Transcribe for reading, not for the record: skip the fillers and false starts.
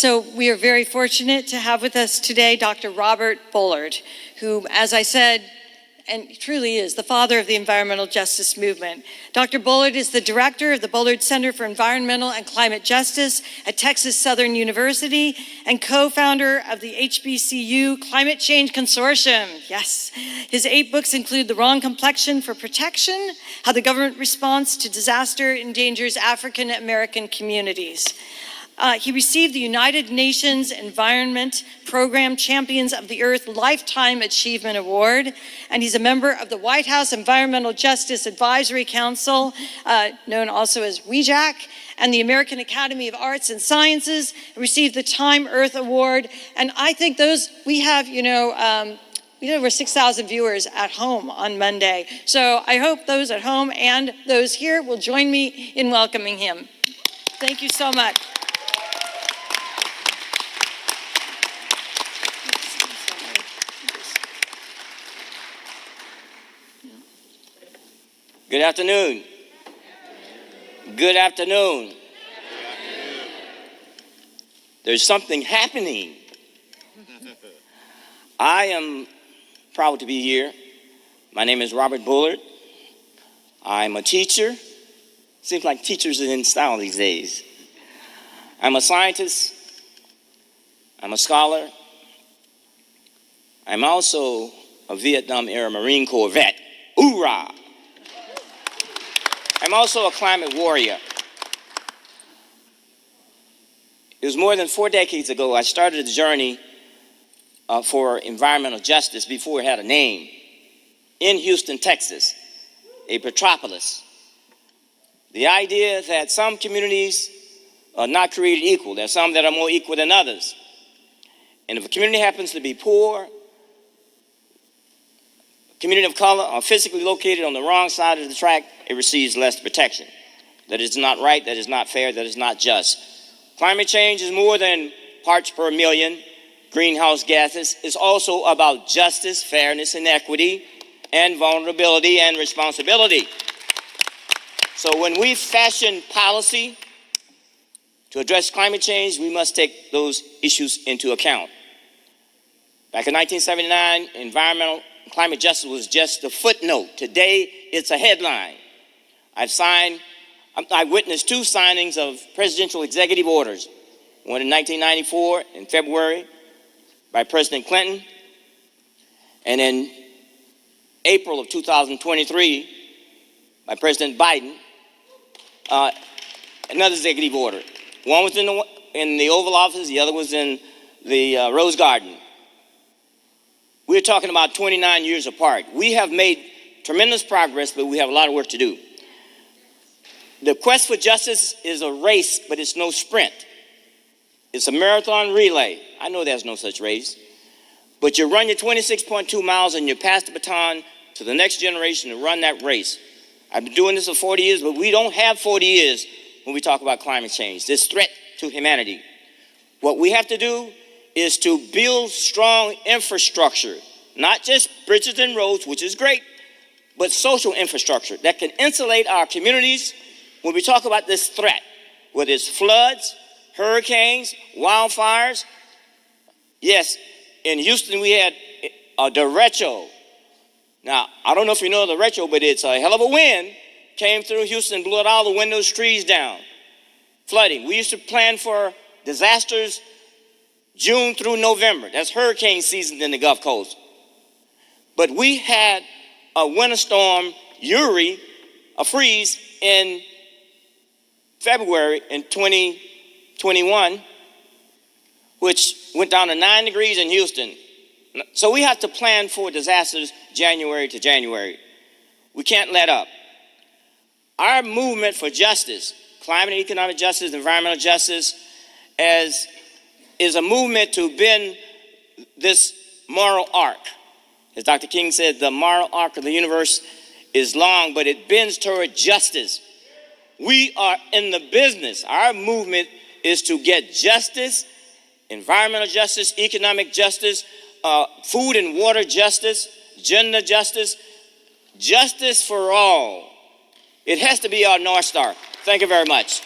So we are very fortunate to have with us today Dr. Robert Bullard, who, as I said, and truly is the father of the environmental justice movement. Dr. Bullard is the director of the Bullard Center for Environmental and Climate Justice at Texas Southern University and co-founder of the HBCU Climate Change Consortium. Yes. His 8 books include The Wrong Complexion for Protection, How the Government Response to Disaster Endangers African American Communities. He received the United Nations Environment Program Champions of the Earth Lifetime Achievement Award, and he's a member of the White House Environmental Justice Advisory Council, known also as WEJAC, and the American Academy of Arts and Sciences, received the Time Earth Award. And I think those, we have, we had over 6,000 viewers at home on Monday. So I hope those at home and those here will join me in welcoming him. Thank you so much. Good afternoon. Good afternoon. There's something happening. I am proud to be here. My name is Robert Bullard. I'm a teacher. Seems like teachers are in style these days. I'm a scientist. I'm a scholar. I'm also a Vietnam-era Marine Corps vet. Hoorah! I'm also a climate warrior. It was more than 4 decades ago I started a journey for environmental justice before it had a name in Houston, Texas, a petropolis. The idea that some communities are not created equal. There are some that are more equal than others. And if a community happens to be poor, community of color, are physically located on the wrong side of the track, it receives less protection. That is not right, that is not fair, that is not just. Climate change is more than parts per million greenhouse gases. It's also about justice, fairness, and equity, and vulnerability and responsibility. So when we fashion policy to address climate change, we must take those issues into account. Back in 1979, environmental climate justice was just a footnote. Today, it's a headline. I witnessed 2 signings of presidential executive orders. One in 1994 in February by President Clinton, and in April of 2023 by President Biden, another executive order. One was in the Oval Office, the other was in the Rose Garden. We're talking about 29 years apart. We have made tremendous progress, but we have a lot of work to do. The quest for justice is a race, but it's no sprint. It's a marathon relay. I know there's no such race. But you run your 26.2 miles and you pass the baton to the next generation to run that race. I've been doing this for 40 years, but we don't have 40 years when we talk about climate change, this threat to humanity. What we have to do is to build strong infrastructure, not just bridges and roads, which is great, but social infrastructure that can insulate our communities when we talk about this threat, whether it's floods, hurricanes, wildfires. Yes, in Houston we had a derecho. Now, I don't know if you know the derecho, but it's a hell of a wind. Came through Houston, blew out all the windows, trees down. Flooding. We used to plan for disasters June through November. That's hurricane season in the Gulf Coast. But we had a winter storm, Uri, a freeze in February in 2021, which went down to 9 degrees in Houston. So we have to plan for disasters January to January. We can't let up. Our movement for justice, climate and economic justice, environmental justice, is a movement to bend this moral arc. As Dr. King said, the moral arc of the universe is long, but it bends toward justice. We are in the business. Our movement is to get justice, environmental justice, economic justice, food and water justice, gender justice, justice for all. It has to be our North Star. Thank you very much.